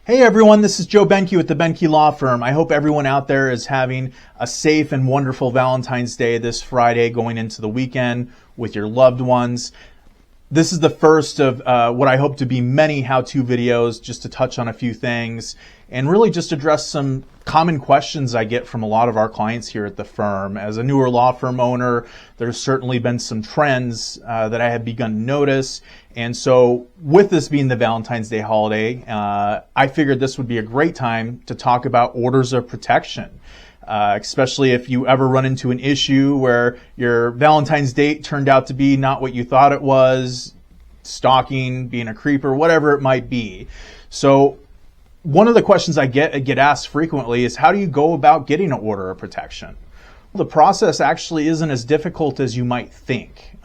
Hey everyone, this is Joe Benke with the Benke Law Firm. I hope everyone out there is having a safe and wonderful Valentine's Day this Friday going into the weekend with your loved ones. This is the first of what I hope to be many how-to videos just to touch on a few things and really just address some common questions I get from a lot of our clients here at the firm. As a newer law firm owner, there's certainly been some trends that I have begun to notice. And so with this being the Valentine's Day holiday, I figured this would be a great time to talk about orders of protection. Especially if you ever run into an issue where your Valentine's date turned out to be not what you thought it was, stalking, being a creeper, whatever it might be. So one of the questions I get asked frequently is, how do you go about getting an order of protection? The process actually isn't as difficult as you might think.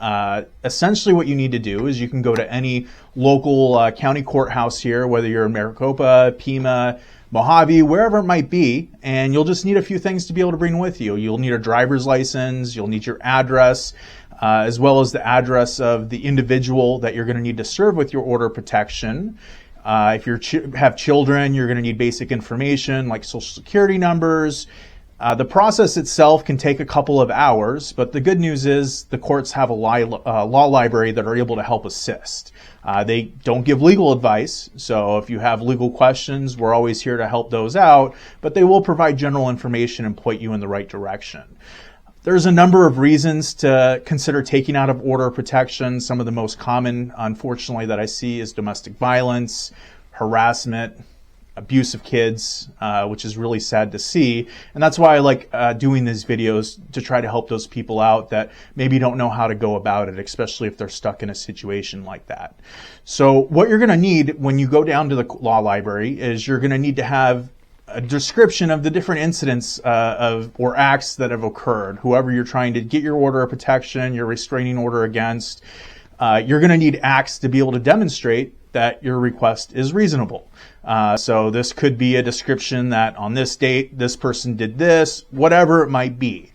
Essentially what you need to do is you can go to any local county courthouse here, whether you're in Maricopa, Pima, Mojave, wherever it might be, and you'll just need a few things to be able to bring with you. You'll need a driver's license, you'll need your address, as well as the address of the individual that you're going to need to serve with your order of protection. If you have children, you're going to need basic information like social security numbers. The process itself can take a couple of hours, but the good news is the courts have a law library that are able to help assist. They don't give legal advice, so if you have legal questions, we're always here to help those out, but they will provide general information and point you in the right direction. There's a number of reasons to consider taking out of order of protection. Some of the most common, unfortunately, that I see is domestic violence, harassment, abuse of kids, which is really sad to see. And that's why I like doing these videos, to try to help those people out that maybe don't know how to go about it, especially if they're stuck in a situation like that. So what you're going to need when you go down to the law library is you're going to need to have a description of the different incidents or acts that have occurred. Whoever you're trying to get your order of protection, your restraining order against, you're going to need acts to be able to demonstrate that your request is reasonable. So this could be a description that on this date, this person did this, whatever it might be.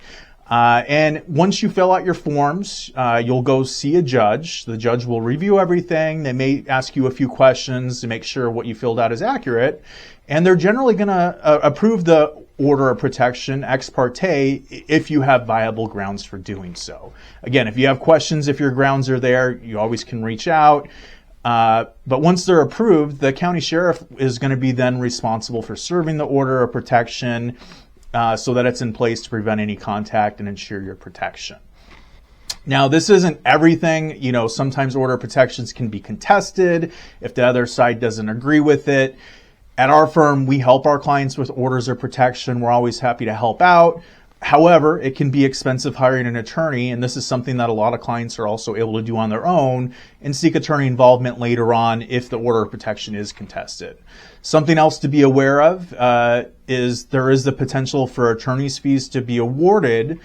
And once you fill out your forms, you'll go see a judge. The judge will review everything. They may ask you a few questions to make sure what you filled out is accurate. And they're generally going to approve the order of protection ex parte if you have viable grounds for doing so. Again, if you have questions, if your grounds are there, you always can reach out. But once they're approved, the county sheriff is going to be then responsible for serving the order of protection so that it's in place to prevent any contact and ensure your protection. Now, this isn't everything. You know, sometimes order of protections can be contested if the other side doesn't agree with it. At our firm, we help our clients with orders of protection. We're always happy to help out. However, it can be expensive hiring an attorney, and this is something that a lot of clients are also able to do on their own and seek attorney involvement later on if the order of protection is contested. Something else to be aware of is there is the potential for attorney's fees to be awarded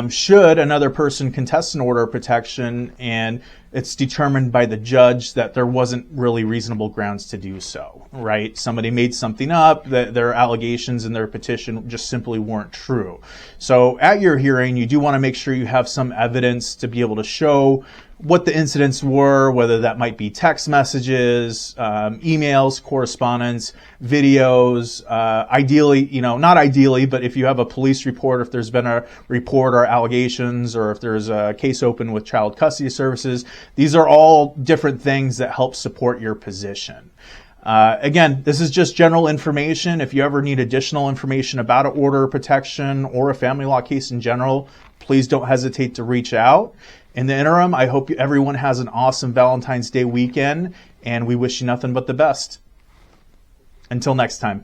should another person contest an order of protection and it's determined by the judge that there wasn't really reasonable grounds to do so, right? Somebody made something up, that their allegations in their petition just simply weren't true. So at your hearing, you do want to make sure you have some evidence to be able to show what the incidents were, whether that might be text messages, emails, correspondence, videos, ideally, you know, not ideally, but if you have a police report, if there's been a report or allegations, or if there's a case open with child custody services, these are all different things that help support your position. Again, this is just general information. If you ever need additional information about an order of protection or a family law case in general, please don't hesitate to reach out. In the interim, I hope everyone has an awesome Valentine's Day weekend, and we wish you nothing but the best. Until next time.